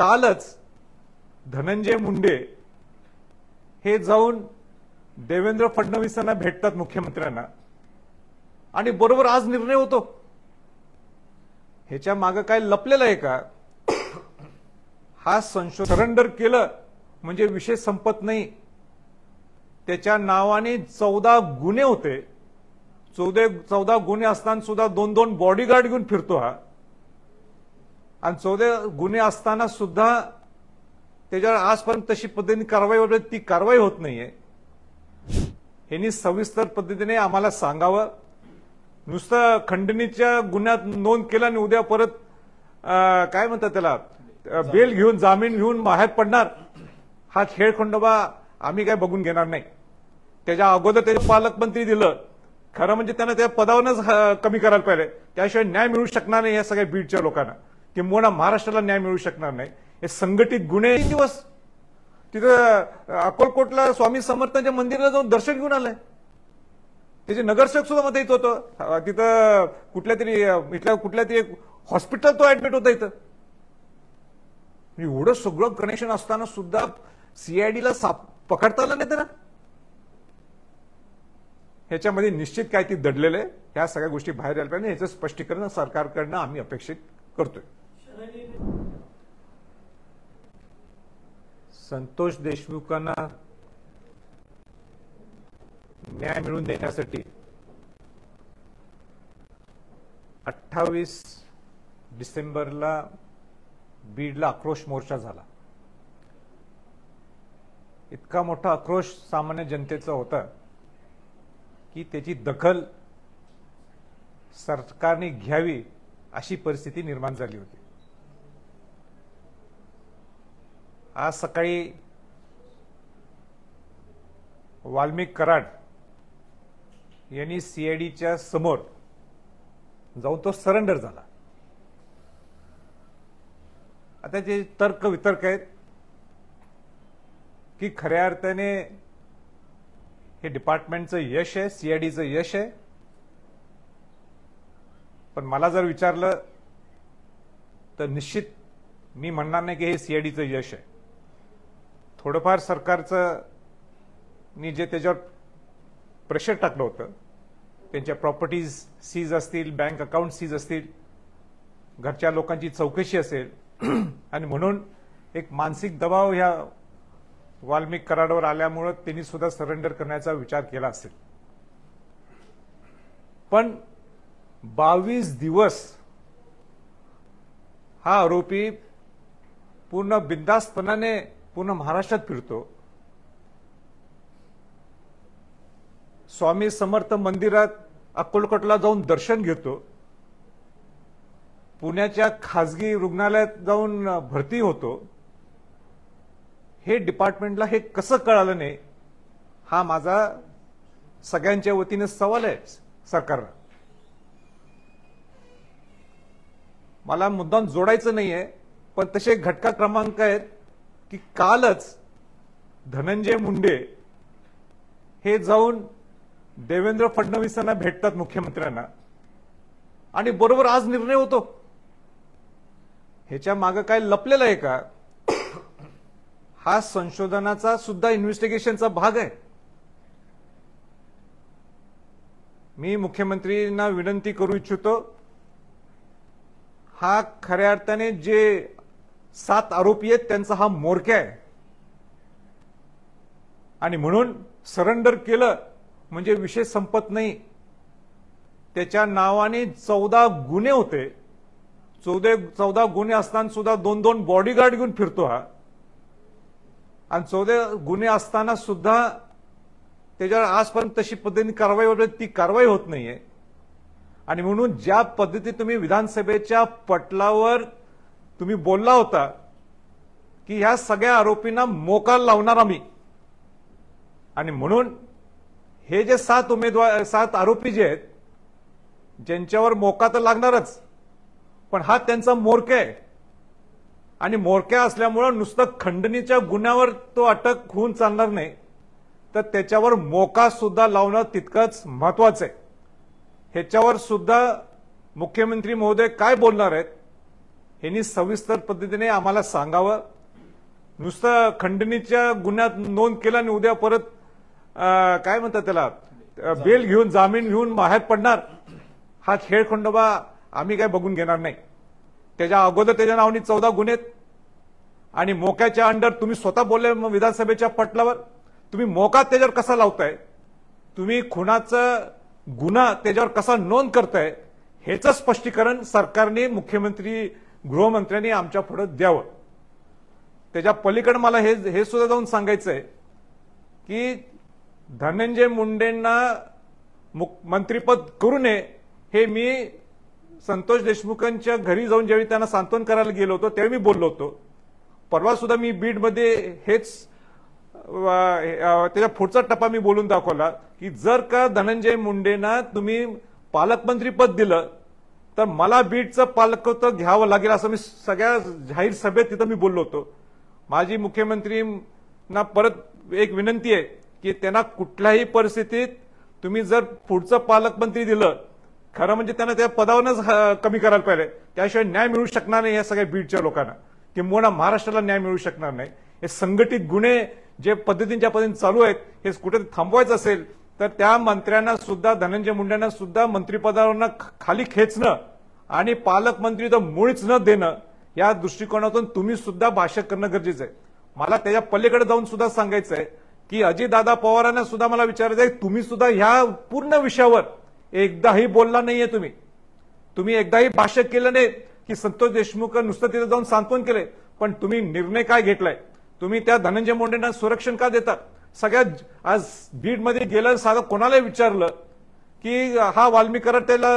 कालच धनंजय मुंडे हे जाऊन देवेंद्र फडणवीसांना भेटतात, मुख्यमंत्र्यांना, आणि बरोबर आज निर्णय होतो. ह्याच्या मागे काय लपलेलं आहे का? हा संशोधन सरेंडर केलं म्हणजे विषय संपत नाही. त्याच्या नावाने 14 गुन्हे होते. 14 गुन्हे असताना सुद्धा 2-2 बॉडीगार्ड घेऊन फिरतो हा. आणि 14 गुन्हे असताना सुद्धा त्याच्यावर आजपर्यंत तशी पद्धतीने कारवाई वगैरे ती कारवाई होत नाहीये. यांनी सविस्तर पद्धतीने आम्हाला सांगावं. नुसतं खंडणीच्या गुन्ह्यात नोंद केला आणि उद्या परत काय म्हणतात त्याला बेल घेऊन जामीन घेऊन बाहेर पडणार, हा खेळखंडोबा आम्ही काय बघून घेणार नाही. त्याच्या अगोदर त्याचे पालकमंत्री दिलं, खरं म्हणजे त्यांना त्या पदावरच कमी करायला पाहिजे. त्याशिवाय न्याय मिळू शकणार नाही या सगळ्या बीडच्या लोकांना, किंबहुना महाराष्ट्राला न्याय मिळू शकणार नाही. हे संघटित गुन्हे. 3 दिवस तिथं अक्कलकोटला स्वामी समर्थांच्या मंदिराला जाऊन दर्शन घेऊन आलंय. त्याचे नगरसेवक सुद्धा मध्ये येत होतं. तिथं कुठल्या तरी हॉस्पिटल तो ऍडमिट होता. इथं एवढं सगळं कनेक्शन असताना सुद्धा सीआयडीला पकडता आलं नाही त्याला. ह्याच्यामध्ये निश्चित काय ती दडलेलं आहे. ह्या सगळ्या गोष्टी बाहेर यायला पाहिजे. ह्याचं स्पष्टीकरण सरकारकडनं आम्ही अपेक्षित करतोय. संतोष देशमुखांना न्याय मिळवून देण्यासाठी 28 डिसेंबरला बीडला आक्रोश मोर्चा झाला. इतका मोठा आक्रोश सामान्य जनतेचा होता की त्याची दखल सरकारने घ्यावी अशी परिस्थिती निर्माण झाली होती. आज सकाळी वाल्मिक कराड यांनी सीआयडीच्या समोर जाऊन तो सरेंडर झाला. आता जे तर्क वितर्क आहेत की खऱ्या अर्थाने हे डिपार्टमेंटचं यश आहे, सीआयडीचं यश आहे. पण मला जर विचारलं तर निश्चित मी म्हणणार नाही की हे सीआयडीचं यश आहे. थोडंफार सरकारचं जे त्याच्यावर प्रेशर टाकलं होतं, त्यांच्या प्रॉपर्टीज सीज असतील, बँक अकाउंट सीज असतील, घरच्या लोकांची चौकशी असेल, आणि म्हणून एक मानसिक दबाव ह्या वाल्मिक कराडवर आल्यामुळे त्यांनी सुद्धा सरेंडर करण्याचा विचार केला असेल. पण 22 दिवस हा आरोपी पूर्ण बिनधास्तपणाने पूर्ण महाराष्ट्रात फिरतो. स्वामी समर्थ मंदिरात अक्कलकोटला जाऊन दर्शन घेतो. पुण्याच्या खासगी रुग्णालयात जाऊन भरती होतो. हे डिपार्टमेंटला हे कसं कळालं नाही, हा माझा सगळ्यांच्या वतीने सवाल आहे सरकारला. मला मुद्दाम जोडायचं नाहीये, पण तसे घटका क्रमांक आहेत की कालच धनंजय मुंडे हे जाऊन देवेंद्र फडणवीसांना भेटतात, मुख्यमंत्र्यांना, आणि बरोबर आज निर्णय होतो. ह्याच्या मागे काय लपलेलं आहे का? हा संशोधनाचा सुद्धा इन्व्हेस्टिगेशनचा भाग आहे. मी मुख्यमंत्र्यांना विनंती करू इच्छितो, हा खऱ्या अर्थाने जे 7 आरोपी आहेत त्यांचा हा म्होरक्या आहे. आणि म्हणून सरेंडर केलं म्हणजे विषय संपत नाही. त्याच्या नावाने 14 गुन्हे होते. 14 गुन्हे असताना सुद्धा 2-2 बॉडीगार्ड घेऊन फिरतो हा. आणि 14 गुन्हे असताना सुद्धा त्याच्यावर आजपर्यंत तशी पद्धतीने कारवाई वगैरे ती कारवाई होत नाहीये. आणि म्हणून ज्या पद्धतीने तुम्ही विधानसभेच्या पटलावर तुम्ही बोलला होता की ह्या सगळ्या आरोपींना मोकाल लावणार आम्ही, आणि म्हणून हे जे 7 आरोपी जे आहेत ज्यांच्यावर मोका तर लागणारच, पण हा त्यांचा म्होरक्या आहे. आणि म्होरक्या असल्यामुळे नुसतं खंडणीच्या गुन्ह्यावर तो अटक होऊन चालणार नाही, तर त्याच्यावर मोका सुद्धा लावणं तितकंच महत्वाचं आहे. ह्याच्यावर सुद्धा मुख्यमंत्री महोदय काय बोलणार आहेत ह्यांनी सविस्तर पद्धतीने आम्हाला सांगावं. नुसतं खंडणीच्या गुन्ह्यात नोंद केला आणि उद्या परत काय म्हणतात त्याला बेल घेऊन जामीन घेऊन बाहेर पडणार, हा खेळ खंडोबा आम्ही काय बघून घेणार नाही. त्याच्या अगोदर त्याच्या नावाने 14 गुन्हे आणि मोक्याच्या अंडर तुम्ही स्वतः बोलले विधानसभेच्या पटलावर. तुम्ही मोका त्याच्यावर कसा लावताय, तुम्ही खुनाचा गुन्हा त्याच्यावर कसा नोंद करताय, ह्याचं स्पष्टीकरण सरकारने मुख्यमंत्री गृहमंत्र्यांनी आमच्या पुढे द्यावं. त्याच्या पलीकडे मला हे सुद्धा जाऊन सांगायचंय की धनंजय मुंडेंना मंत्रिपद करू नये हे मी संतोष देशमुखांच्या घरी जाऊन ज्यावेळी त्यांना सांत्वन करायला गेलो होतो त्यावेळी मी बोललो होतो. परवा सुद्धा मी बीडमध्ये हेच त्याच्या पुढचा टप्पा मी बोलून दाखवला की जर का धनंजय मुंडेंना तुम्ही पालकमंत्री पद दिलं तर मला बीडचं पालकत्व घ्यावं लागेल असं मी सगळ्या जाहीर सभेत तिथं मी बोललो होतो. माजी मुख्यमंत्रींना परत एक विनंती आहे की त्यांना कुठल्याही परिस्थितीत तुम्ही जर पुढचं पालकमंत्री दिलं, खरं म्हणजे त्यांना त्या पदावरच कमी करायला पाहिजे, त्याशिवाय न्याय मिळू शकणार नाही या सगळ्या बीडच्या लोकांना, किंबहुना महाराष्ट्राला न्याय मिळू शकणार नाही. हे संघटित गुन्हे जे पद्धतीच्या पद्धतीने चालू आहेत हे कुठे थांबवायचं असेल तर त्या मंत्र्यांना सुद्धा धनंजय मुंडेंना सुद्धा मंत्रिपदावरनं खाली खेचणं आणि पालकमंत्री तर मुळीच न देणं या दृष्टिकोनातून तुम्ही सुद्धा भाष्य करणं गरजेचं आहे. मला त्याच्या पलीकडे जाऊन सुद्धा सांगायचं आहे की अजितदादा पवारांना सुद्धा मला विचारायचं आहे तुम्ही सुद्धा ह्या पूर्ण विषयावर एकदाही बोलला नाहीये. तुम्ही एकदाही भाष्य केलं नाही की संतोष देशमुख नुसतं तिथे जाऊन सांत्वन केलंय, पण तुम्ही निर्णय काय घेतलाय, तुम्ही त्या धनंजय मुंडेंना संरक्षण का देतात. सगळ्यात आज बीडमध्ये गेलं साधं कोणाला विचारलं की हा वाल्मिक कराड त्याला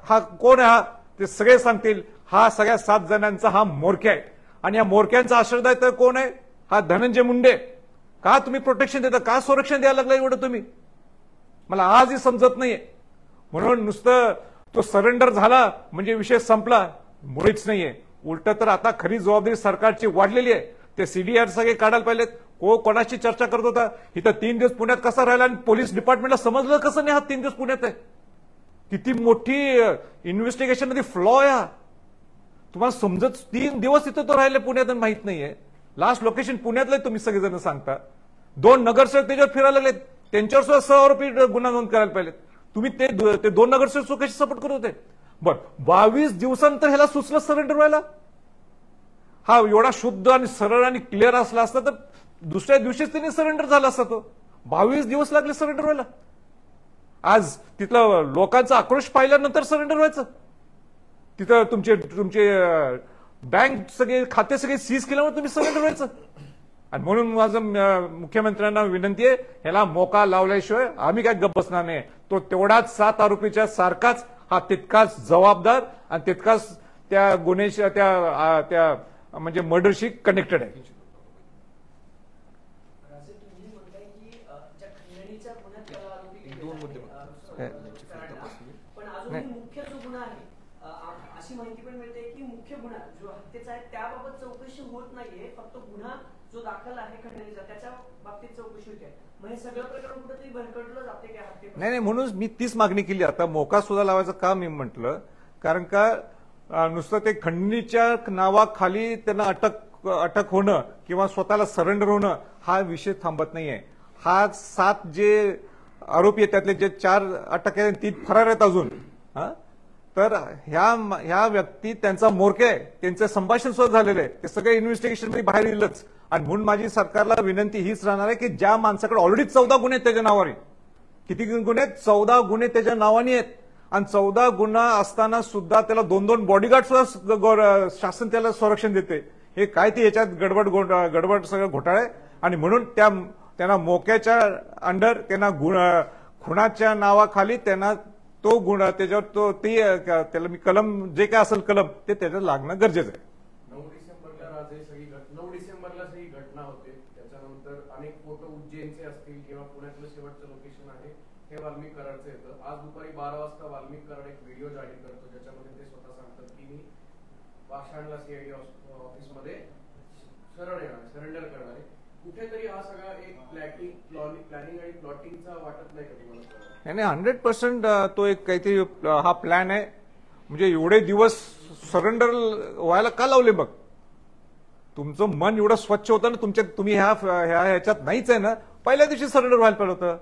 हा कोण आहे, हा ते सगळे सांगतील हा सगळ्या 7 जणांचा हा मोरक्या आहे आणि या मोरक्यांचा आश्रयदाय तर कोण आहे, हा धनंजय मुंडे. का तुम्ही प्रोटेक्शन देता, का संरक्षण द्यायला लागलं एवढं तुम्ही, मला आजही समजत नाहीये. म्हणून नुसतं तो सरेंडर झाला म्हणजे विषय संपला मुळीच नाहीये. उलट तर आता खरी जबाबदारी सरकारची वाढलेली आहे. ते सीडीआर सगळे काढायला पाहिजेत. कोणाशी चर्चा करत होता इथं 3 दिवस पुण्यात कसा राहिला आणि पोलीस डिपार्टमेंटला समजलं कसं नाही हा 3 दिवस पुण्यात आहे. किती मोठी इन्व्हेस्टिगेशन मध्ये फ्लॉ आहे. तुम्हाला समजत 3 दिवस इथं तो राहिले पुण्यात आणि माहित नाहीये. लास्ट लोकेशन पुण्यातलं तुम्ही सगळेजण सांगता. 2 नगरसेवक त्याच्यावर फिरायला लागलेत, त्यांच्यावर सुद्धा सहआरोपी गुन्हा नोंद करायला पाहिजेत. तुम्ही ते 2 नगरसेवक कशी सपोर्ट करत होते. बरं 22 दिवसांनंतर ह्याला सुचलं सरेंडर व्हायला. हा एवढा शुद्ध आणि सरळ आणि क्लिअर असला असता तर दुसऱ्या दिवशीच त्यांनी सरेंडर झाला असता. तो 22 दिवस लागले सरेंडर व्हायला. आज तिथलं लोकांचा आक्रोश पाहिल्यानंतर सरेंडर व्हायचं. तिथं तुमचे बँक सगळे खाते सगळे सीज केल्यामुळे तुम्ही सरेंडर व्हायचं. आणि म्हणून माझं मुख्यमंत्र्यांना विनंती आहे ह्याला मोका लावल्याशिवाय आम्ही काय गप्प बसणार नाही. तो तेवढाच 7 आरोपीच्या सारखाच हा तितकाच जबाबदार आणि तितकाच त्या गुन्ह्याच्या त्या म्हणजे मर्डरशी कनेक्टेड आहे. मुख्य जो गुन्हा आहे अशी माहिती पण मिळते की मुख्य गुन्हा जो हत्येचा आहे त्याबाबत चौकशी होत नाहीये, फक्त गुन्हा जो दाखल आहे खंडणीचा त्याच्या बाबतीत चौकशी होते. म्हणजे सगळं प्रकरण कुठेतरी भरकटलं जाते की हत्ये. नाही म्हणून मी तीच मागणी केली. आता मोका सुद्धा लावायचं का मी म्हटलं, कारण का नुसतं ते खंडणीच्या नावाखाली त्यांना अटक होणं किंवा स्वतःला सरेंडर होणं हा विषय थांबत नाहीये. हा 7 जे आरोपी आहेत त्यातले जे 4 अटक आहेत 3 फरार आहेत अजून. तर ह्या व्यक्ती त्यांचा मोरके आहे, त्यांचं संभाषण सुद्धा झालेलं आहे, ते सगळे इन्व्हेस्टिगेशन मध्ये बाहेर येईलच. आणि म्हणून माझी सरकारला विनंती हीच राहणार आहे की ज्या माणसाकडे ऑलरेडी 14 गुन्हे आहेत त्याच्या नावाने, किती गुन्हे आहेत, 14 गुन्हे त्याच्या नावाने आहेत आणि 14 गुन्हा असताना सुद्धा त्याला 2-2 बॉडीगार्ड सुद्धा शासन त्याला संरक्षण देते. हे काय ते याच्यात गडबड सगळं घोटाळे. आणि म्हणून त्यांना मोक्याच्या अंडर त्यांना खुनाच्या नावाखाली त्यांना तो गुन्हा त्याच्यावर त्याला मी कलम जे काय असेल कलम ते त्याच्यात लागणं गरजेचं आहे. 9 डिसेंबरला सही घटना होते. त्याच्यानंतर अनेक फोटो उज्जैनचे असतील किंवा पुण्यातलं शेवटचं लोकेशन आहे हे वाल्मिक कराडचं येतं. आज दुपारी 12 वाजता वाल्मिक कराड एक व्हिडिओ जाहीर करतो ज्याच्यामध्ये ते स्वतः सांगतात की मी वाशाणला सीआयडी ऑफिसमध्ये सरेंडर करणार आहे. कुठेतरी हा सगळा एक प्लॅनिंग आणि प्लॉटिंगचा वाटत नाही का तुम्हाला? नाही 100% तो एक काहीतरी हा प्लॅन आहे. म्हणजे एवढे दिवस सरेंडर व्हायला का लावले? मग तुमचं मन एवढं स्वच्छ होतं ना, तुम्ही ह्याच्यात नाहीच आहे ना, पहिल्या दिवशी सरेंडर व्हायला पाहिजे होतं.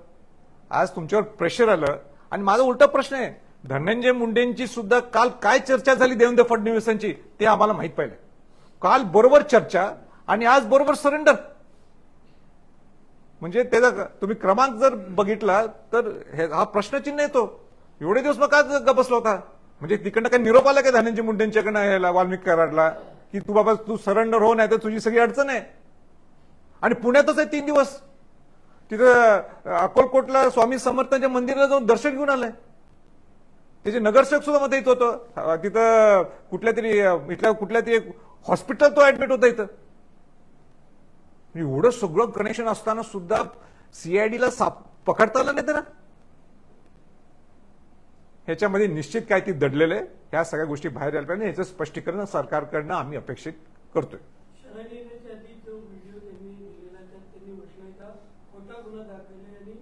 आज तुमच्यावर प्रेशर आलं. आणि माझा उलटा प्रश्न आहे, धनंजय मुंडेंची सुद्धा काल काय चर्चा झाली देवेंद्र फडणवीसांची ते आम्हाला माहित पाहिजे. काल बरोबर चर्चा आणि आज बरोबर सरेंडर. म्हणजे त्याचा तुम्ही क्रमांक जर बघितला तर हा प्रश्नचिन्ह येतो. एवढे दिवस मग का बसला होता? म्हणजे तिकडनं काय निरोप आला काय धनंजय मुंडेंच्याकडनं याला वाल्मिक कराडला की तू बाबा तू सरेंडर हो, नाही तर तुझी सगळी अडचण आहे. आणि पुण्यातच आहे 3 दिवस. तिथं अक्कलकोटला स्वामी समर्थांच्या मंदिराला जाऊन दर्शन घेऊन आलंय. त्याचे नगरसेवक सुद्धा मध्ये येत होतं. तिथं कुठल्या तरी हॉस्पिटल तो ऍडमिट होता इथं. एवढं सगळं कनेक्शन असताना सुद्धा सीआयडीला पकडता आलं नाही त्याला. ह्याच्यामध्ये निश्चित काय ती दडलेलं आहे. ह्या सगळ्या गोष्टी बाहेर यायला पाहिजे. ह्याचं स्पष्टीकरण सरकारकडनं आम्ही अपेक्षित करतोय. शरण आधी जो व्हिडिओ त्यांनी दिलेला त्यात त्यांनी म्हटलंय का खोटा गुन्हा दाखल आहे आणि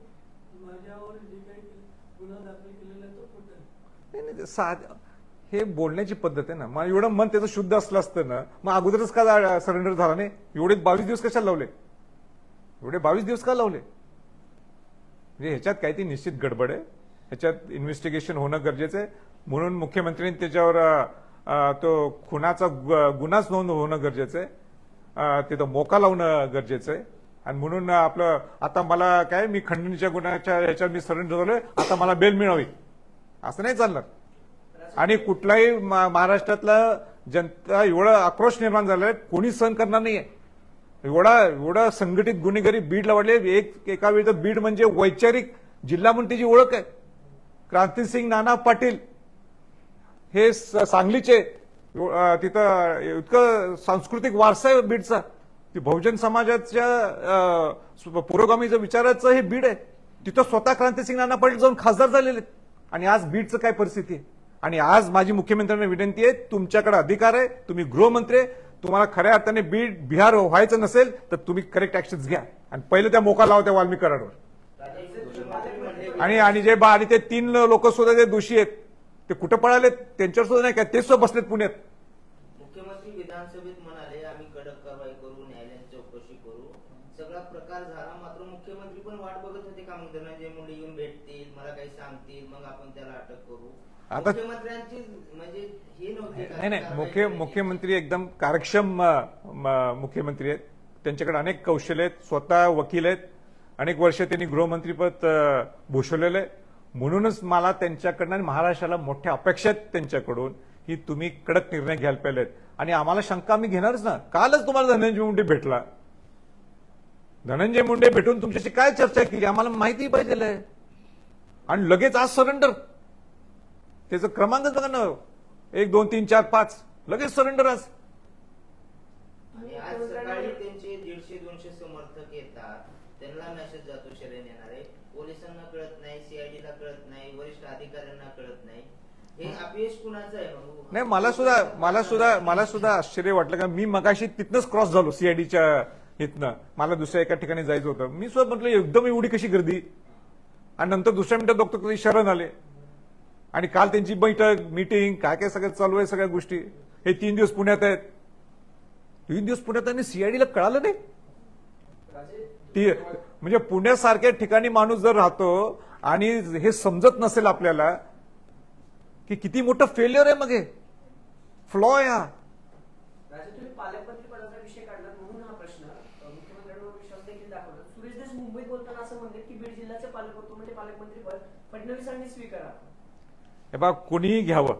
माझ्यावर जे काही गुन्हा दाखल केलेला तो खोटा नाही. हे बोलण्याची पद्धत आहे ना. मग एवढं मन त्याचं शुद्ध असलं असतं ना, मग अगोदरच का सरेंडर झाला नाही? एवढे 22 दिवस कशाला लावले? एवढे 22 दिवस का लावले? म्हणजे ह्याच्यात काही ती निश्चित गडबड आहे. ह्याच्यात इन्व्हेस्टिगेशन होणं गरजेचं आहे. म्हणून मुख्यमंत्र्यांनी त्याच्यावर तो खुनाचा गुन्हाच नोंद होणं गरजेचं आहे. तिथं मोका लावणं गरजेचं आहे. आणि म्हणून आपलं आता मला काय मी खंडणीच्या गुन्ह्याच्या ह्याच्यात मी सरेंडर झालोय, आता मला बेल मिळावी असं नाही चालणार. आणि कुठलाही महाराष्ट्रातला जनता एवढा आक्रोश निर्माण झालाय, कोणी सहन करणार नाहीये. एवढा संघटित गुन्हेगारी बीडला वाढले. एका वेळी तर बीड म्हणजे वैचारिक जिल्हा म्हणून त्याची ओळख आहे. क्रांतिसिंग नाना पाटील हे सांगलीचे, तिथं इतकं सांस्कृतिक वारसा आहे बीडचा. ती बहुजन समाजाच्या पुरोगामीचं विचाराचं हे बीड आहे. तिथं स्वतः क्रांतिसिंग नाना पाटील जाऊन खासदार झालेले. आणि आज बीडचं काय परिस्थिती आहे? आणि आज माझी मुख्यमंत्र्यांना विनंती आहे, तुमच्याकडे अधिकार आहे, तुम्ही गृहमंत्री, तुम्हाला खऱ्या अर्थाने बिहार व्हायचं नसेल तर तुम्ही करेक्ट ऍक्शन घ्या आणि पहिले त्या मोका लावा त्या वाल्मिक कराडवर. आणि जे आणि ते 3 लोक सुद्धा जे दोषी आहेत ते कुठं पळालेत? त्यांच्यावर सुद्धा नाही काय, ते सुद्धा बसलेत पुण्यात. मुख्यमंत्री विधानसभेत म्हणाले आम्ही कडक कारवाई करू, न्यायालयात चौकशी करू. सगळा प्रकार झाला, मात्र मुख्यमंत्री पण वाट बघत होते का मग धनंजय मुंडे येऊन भेटतील, मला काही सांगतील, मग आपण त्याला अटक करू. आता मुख्यमंत्र्यांची म्हणजे हे नव्हते. नाही, मुख्यमंत्री एकदम कार्यक्षम मुख्यमंत्री आहेत. त्यांच्याकडे अनेक कौशल्य आहेत, स्वतः वकील आहेत, अनेक वर्ष त्यांनी गृहमंत्रीपद भूषवलेलं आहे. म्हणूनच मला त्यांच्याकडनं आणि महाराष्ट्राला मोठ्या अपेक्षा आहेत त्यांच्याकडून की तुम्ही कडक निर्णय घ्यायला पाहिजेत. आणि आम्हाला शंका आम्ही घेणारच ना. कालच तुम्हाला धनंजय मुंडे भेटला. धनंजय मुंडे भेटून तुमच्याशी काय चर्चा केली आम्हाला माहिती पाहिजे. आणि लगेच आज सरेंडर. त्याचं क्रमांकच बघा ना, 1 2 3 4 5 लगेच सरेंडर आज. आणि आज सकाळी त्यांचे 150-200 समर्थक येतात, त्यांना मेसेज जातो शरण येणार आहे. पोलिसांना कळत नाही, सीआयडीला कळत नाही, वरिष्ठ अधिकाऱ्यांना कळत नाही. हे अपयश कुणाचं आहे? नाही, मला सुद्धा आश्चर्य वाटलं का मी मगाशी तिथनंच क्रॉस झालो सीआयडीच्या इथनं. मला दुसऱ्या एका ठिकाणी जायचं होतं. मी सुद्धा म्हटलं एकदम एवढी कशी गर्दी. आणि नंतर दुसऱ्या मिनिटात बघतो कधी शरण आले. आणि काल त्यांची बैठक मीटिंग काय काय सगळं चालू आहे, सगळ्या गोष्टी. हे 3 दिवस पुण्यात आहेत. 3 दिवस पुण्यात आणि सीआयडीला कळालं नाही. म्हणजे पुण्यासारख्या ठिकाणी माणूस जर राहतो आणि हे समजत नसेल आपल्याला की किती मोठं फेल्युअर आहे, मग हे फ्लॉ आहे हा. तुम्ही पालकमंत्री पदाचा विषय काढला म्हणून हा प्रश्न. मुख्यमंत्र्यांवर विश्वास देखील दाखवला. सुरेश देश मुंबईत बोलताना असं म्हणतात की बीड जिल्ह्याचे पालकमंत्री म्हणजे पालकमंत्री पद फडणवीसांनी स्वीकारा. हे बघा, कोणीही घ्यावं,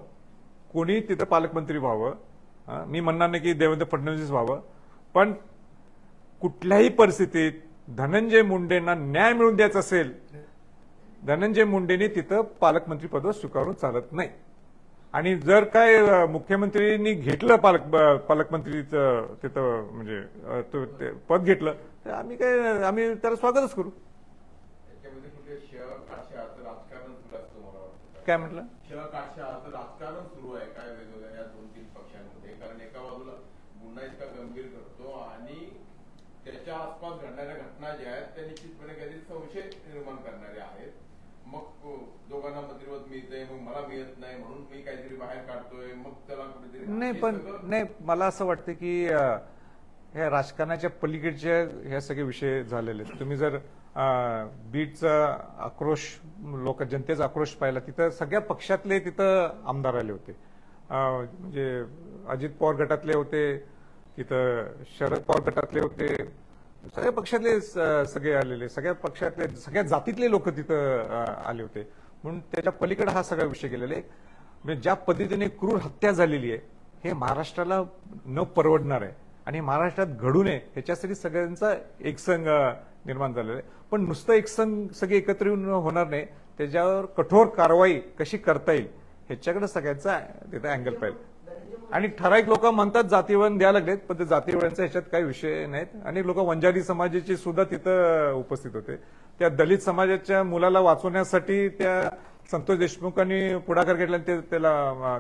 कोणी तिथं पालकमंत्री व्हावं. मी म्हणणार नाही की देवेंद्र फडणवीस व्हावं, पण कुठल्याही परिस्थितीत धनंजय मुंडेंना न्याय मिळवून द्यायचा असेल, धनंजय मुंडेंनी तिथं पालकमंत्री पद स्वीकारून चालत नाही. आणि जर काय मुख्यमंत्र्यांनी घेतलं पालकमंत्रीचं तिथं म्हणजे पद घेतलं तर आम्ही त्याला स्वागतच करू. काय म्हटलं? राजकारण सुरू आहे काय वेगवेगळ्या या 2-3 पक्षांमध्ये? कारण एका बाजूला गुन्हा इतका गंभीर करतो आणि त्याच्या आसपास घडणाऱ्या घटना ज्या आहेत त्या निश्चितपणे काहीतरी संशय निर्माण करणाऱ्या आहेत. मग दोघांना मंत्रिपद मिळतंय, मग मला मिळत नाही म्हणून मी काहीतरी बाहेर काढतोय, मग त्याला कुठेतरी नाही, हे पण सगळं- नाही, मला असं वाटतं की ह्या राजकारणाच्या पलीकडचे हे सगळे विषय झालेले आहेत. तुम्ही जर बीडचा आक्रोश, जनतेचा आक्रोश पाहिला, तिथं सगळ्या पक्षातले तिथं आमदार आले होते. म्हणजे अजित पवार गटातले होते, तिथं शरद पवार गटातले होते, सगळ्या पक्षातले सगळे आलेले, सगळ्या पक्षातले सगळ्या जातीतले लोक तिथं आले होते. म्हणून त्याच्या पलीकडे हा सगळा विषय गेलेला आहे. म्हणजे ज्या पद्धतीने क्रूर हत्या झालेली आहे, हे महाराष्ट्राला न परवडणार आहे आणि महाराष्ट्रात घडू नये ह्याच्यासाठी सगळ्यांचा एकसंघ निर्माण झालेला आहे. पण नुसतं एकसंघ सगळे एकत्र येऊन होणार नाही, त्याच्यावर कठोर कारवाई कशी करता येईल ह्याच्याकडे सगळ्यांचा तिथं अँगल पाहिजे. आणि ठराविक लोक म्हणतात जातीवळण द्यायला लागलेत, पण ते जातीवळणचा ह्याच्यात काही विषय नाहीत. अनेक लोक वंजारी समाजाचे सुद्धा तिथं उपस्थित होते. त्या दलित समाजाच्या मुलाला वाचवण्यासाठी त्या संतोष देशमुखांनी पुढाकार घेतला आणि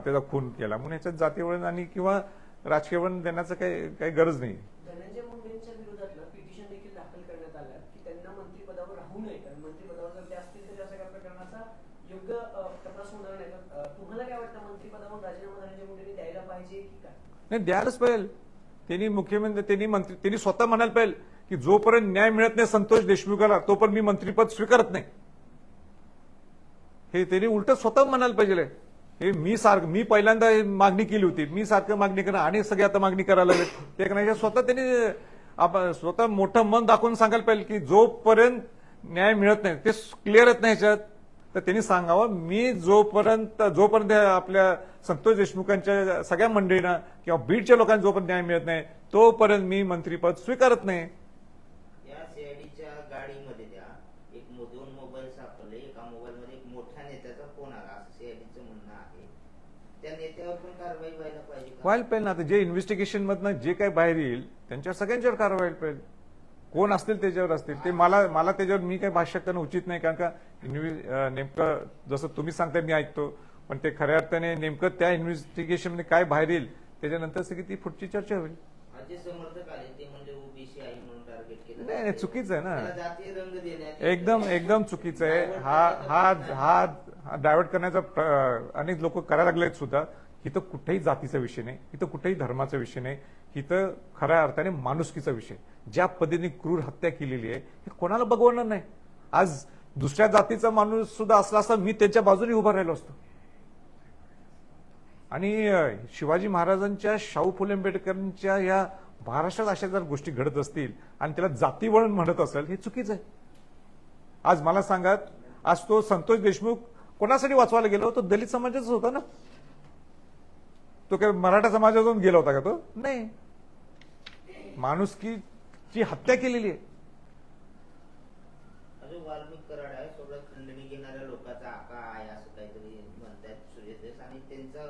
त्याचा खून केला. म्हणून ह्याच्यात जातीवळण आणि किंवा राजकीय वळण देण्याचं काही गरज नाही. धनंजय मुंडेंच्या विरोधात पिटिशन देखील दाखल करण्यात आलं की त्यांना मंत्रिपदावर राहू नये, कारण मंत्रिपदावर जर ते असतील तर या सगळ्या प्रकरणाचा योग्य तपास होणार नाही. तर तुम्हाला काय वाटतं, मंत्रिपदावर राजीनामा धनंजय मुंडेंनी द्यायला पाहिजे की काय? नाही, द्यायलाच पाहिजे. त्यांनी स्वतः म्हणायला पाहिजे की जोपर्यंत न्याय मिळत नाही संतोष देशमुखाला, तोपर्यंत मी मंत्रिपद स्वीकारत नाही. हे त्यांनी उलट स्वतः म्हणायला पाहिजे. हे मी पहिल्यांदा मागणी केली होती, मी सारखं मागणी करणार आणि सगळे आता मागणी करायला लागले. ते नाही, स्वतः त्यांनी स्वतः मोठं मन दाखवून सांगायला पाहिजे की जोपर्यंत न्याय मिळत नाही, ते क्लिअर येत नाही ह्याच्यात, तर त्यांनी सांगावं मी जोपर्यंत आपल्या संतोष देशमुखांच्या सगळ्या मंडळींना किंवा बीडच्या लोकांना जोपर्यंत न्याय मिळत नाही तोपर्यंत मी मंत्रिपद स्वीकारत नाही. या सीआयडीच्या गाडीमध्ये त्या एक 2 मोबाईल सापडले. एका मोबाईलमध्ये एक मोठ्या नेत्याचा फोन आला असं सीआयडीचं म्हणणं आहे. त्या नेत्यावर पण कारवाई व्हायला पाहिजे का? व्हायला पाहिजे ना. आता जे इन्व्हेस्टिगेशन मधनं जे काही बाहेर येईल त्यांच्यावर सगळ्यांच्यावर कारवाई व्हायला पाहिजे. कोण असतील त्याच्यावर असतील ते. मला त्याच्यावर मी काही भाष्य करणं उचित नाही, कारण का नेमकं जसं तुम्ही सांगताय मी ऐकतो, पण ते खऱ्या अर्थाने नेमकं त्या इन्व्हेस्टिगेशन मध्ये काय बाहेर येईल त्याच्यानंतर सगळी ती पुढची चर्चा होईल. जे समर्थक आले ते म्हणजे ओबीसी आहे म्हणून टार्गेट केलं. नाही, चुकीचं आहे ना, त्याला जातीय रंग देण्यात एकदम चुकीचं आहे. हा डायव्हर्ट करण्याचा अनेक लोक करायला लागलेत सुद्धा. इथं कुठेही जातीचा विषय नाही, इथं कुठेही धर्माचा विषय नाही, इथं खऱ्या अर्थाने माणुसकीचा विषय. ज्या पद्धतीने क्रूर हत्या केलेली आहे हे कोणाला बघवणार नाही. आज दुसऱ्या जातीचा माणूस सुद्धा असला असता मी त्यांच्या बाजूने उभा राहिलो असतो. आणि शिवाजी महाराजांच्या, शाहू फुले आंबेडकरांच्या या महाराष्ट्रात अशा जर गोष्टी घडत असतील आणि त्याला जातीवळण म्हणत असेल, हे चुकीचं आहे. आज मला सांगा, आज तो संतोष देशमुख कोणासाठी वाचवायला गेलो? तो दलित समाजाचाच होता ना. तो काय मराठा समाजातून गेला होता का? तो नाही. माणुसकीची हत्या केलेली आहे. अजून वाल्मिक कराड आहे, सोबत खंडणी घेणाऱ्या लोकांचा आका आहे असं काहीतरी म्हणतात सूर्यदेश. आणि त्यांचा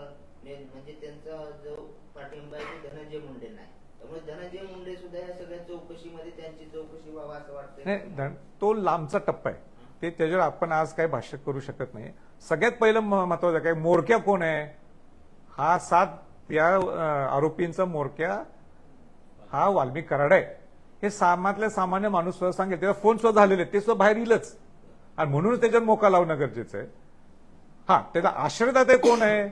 म्हणजे त्यांचा जो पाठिंबा आहे ते धनंजय मुंडे नाही. त्यामुळे धनंजय मुंडे सुद्धा या सगळ्या चौकशीमध्ये त्यांची चौकशी व्हावा असं वाटतं. नाही, तो लांबचा टप्पा आहे. ते त्याच्यावर आपण आज काही भाष्य करू शकत नाही. सगळ्यात पहिलं महत्वाचं काय, मोरक्या कोण आहे? हा 7 या आरोपींचा मोरक्या हा वाल्मिक कराड आहे. हे सामान्यातल्या सामान्य माणूस सुद्धा सांगेल. त्याचा फोन सुद्धा झालेले, ते सुद्धा बाहेर येईलच. आणि म्हणून त्याच्यावर मोका लावणं गरजेचं आहे. हा, त्याचा आश्रयदाता कोण आहे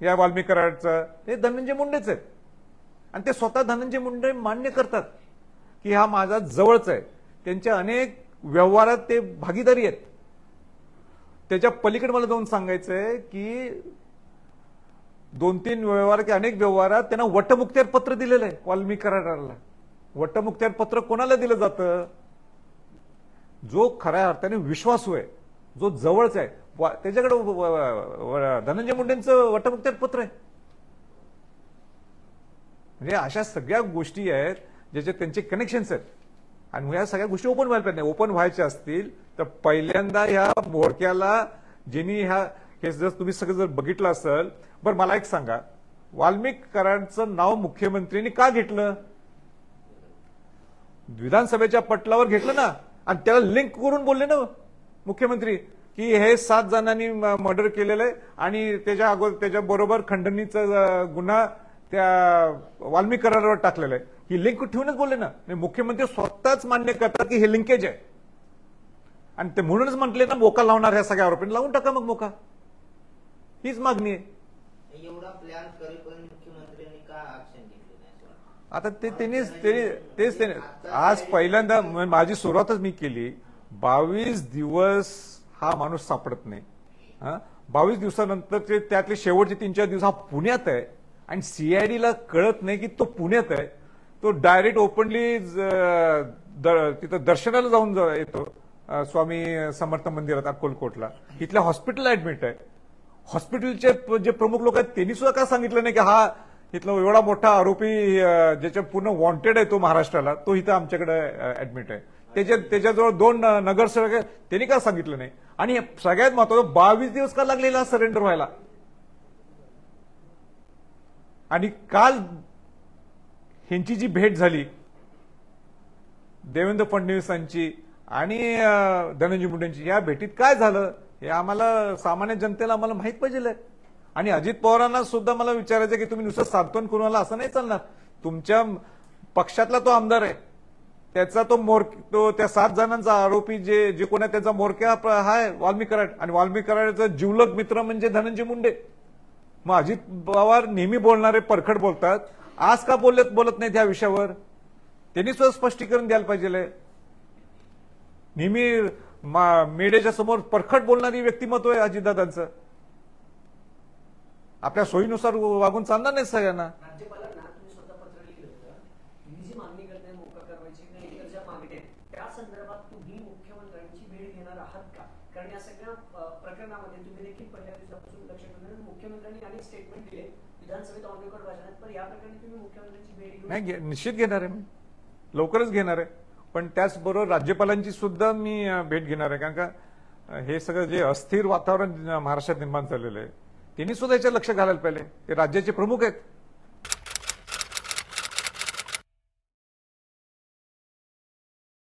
या वाल्मिक कराडचा? ते धनंजय मुंडेच आहेत. आणि ते स्वतः धनंजय मुंडे मान्य करतात की हा माझा जवळच आहे. त्यांच्या अनेक व्यवहारात ते भागीदारी आहेत. त्याच्या पलीकडे मला जाऊन सांगायचंय की 2-3 व्यवहार की अनेक व्यवहारात त्यांना वटमुक्त्यार पत्र दिलेलं आहे वाल्मिक कराडाला. वटमुक्त्यार पत्र कोणाला दिलं जातं? जो खऱ्या अर्थाने विश्वासू आहे, जो जवळचा आहे, त्याच्याकडे धनंजय मुंडेंचं वटमुक्त्यार पत्र आहे. म्हणजे अशा सगळ्या गोष्टी आहेत ज्याच्यात त्यांचे कनेक्शन्स आहेत. आणि ह्या सगळ्या गोष्टी ओपन व्हायला पाहिजे. ओपन व्हायच्या असतील तर पहिल्यांदा ह्या मोडक्याला ज्यांनी ह्या केस जर तुम्ही सगळं जर बघितलं असेल. बरं, मला एक सांगा, वाल्मिक कराडचं नाव मुख्यमंत्र्यांनी का घेतलं? विधानसभेच्या पटलावर घेतलं ना. आणि त्याला लिंक करून बोलले ना मुख्यमंत्री की हे 7 जणांनी मर्डर केलेलं आहे आणि त्याच्या बरोबर खंडणीचा गुन्हा त्या वाल्मिक कराडावर टाकलेला आहे. ही लिंक ठेवूनच बोलले ना. मुख्यमंत्री स्वतःच मान्य करतात की हे लिंकेज आहे. आणि ते म्हणूनच म्हटले ना मोका लावणार ह्या सगळ्या आरोपींना, लावून टाका मग मोका, हीच मागणी आहे. एवढा प्लॅन करेपर्यंत मुख्यमंत्र्यांनी का ऍक्शन घेतली नाही? आता तेच आज पहिल्यांदा माझी सुरुवातच मी केली. 22 दिवस हा माणूस सापडत नाही. 22 दिवसानंतर त्यातले शेवटचे 3-4 दिवस हा पुण्यात आहे आणि सीआयडीला कळत नाही की तो पुण्यात आहे. तो डायरेक्ट ओपनली तिथं दर्शनाला जाऊन येतो स्वामी समर्थ मंदिरात अक्कलकोटला. इथल्या हॉस्पिटलला ऍडमिट आहे. हॉस्पिटलचे जे प्रमुख लोक आहेत त्यांनी सुद्धा काय सांगितलं नाही की हा इथला एवढा मोठा आरोपी ज्याच्या पूर्ण वॉन्टेड आहे तो महाराष्ट्राला, तो इथं आमच्याकडे ऍडमिट आहे. त्याच्याजवळ 2 नगरसेवक आहेत, त्यांनी काय सांगितलं नाही. आणि सगळ्यात महत्वाचं 22 दिवस का लागलेला सरेंडर व्हायला. आणि काल ह्यांची जी भेट झाली देवेंद्र फडणवीसांची आणि धनंजय मुंडेंची, या भेटीत काय झालं हे आम्हाला सामान्य जनतेला आम्हाला माहित पाहिजे. आणि अजित पवारांना सुद्धा मला विचारायचं की तुम्ही नुसतं सांत्वन करून आला असं नाही चालणार. तुमच्या पक्षातला तो आमदार आहे, त्याचा तो त्या 7 जणांचा आरोपी जे कोण आहे त्याचा मोरक्या हाय वाल्मिक कराड, आणि वाल्मिक कराडचा जिवलग मित्र म्हणजे धनंजय मुंडे. मग अजित पवार नेहमी बोलणारे परखड बोलतात, आज का बोलत नाहीत या विषयावर? त्यांनी सुद्धा स्पष्टीकरण द्यायला पाहिजे. नेहमी मीडियाच्या समोर परखड बोलणारी व्यक्तिमत्व आहे अजितदादांचं. आपल्या सोयीनुसार वागून चालणार नाही सगळ्यांना. राज्यपालांना तुम्ही स्वतः पत्र लिहिलं होतं, तुम्ही जी मागणी करताय मोका कारवाईची नाही इतर ज्या मागण्या आहेत त्या संदर्भात तुम्ही मुख्यमंत्र्यांची भेट घेणार आहात का? कारण या सगळ्या प्रकरणामध्ये तुम्ही देखील पहिल्या दिवसापासून लक्ष ठेवलं, मुख्यमंत्र्यांनी अनेक स्टेटमेंट दिले विधानसभेत ऑन रेकॉर्ड भाषणात, पण या प्रकरणी तुम्ही मुख्यमंत्र्यांची भेट घेऊन नाही, निश्चित घेणार आहे मी, लवकरच घेणार आहे. पण त्याचबरोबर राज्यपालांची सुद्धा मी भेट घेणार आहे. कारण का हे सगळं जे अस्थिर वातावरण महाराष्ट्रात निर्माण झालेलं आहे त्यांनी सुद्धा याच्यात लक्ष घालायला पाहिजे. ते राज्याचे प्रमुख आहेत.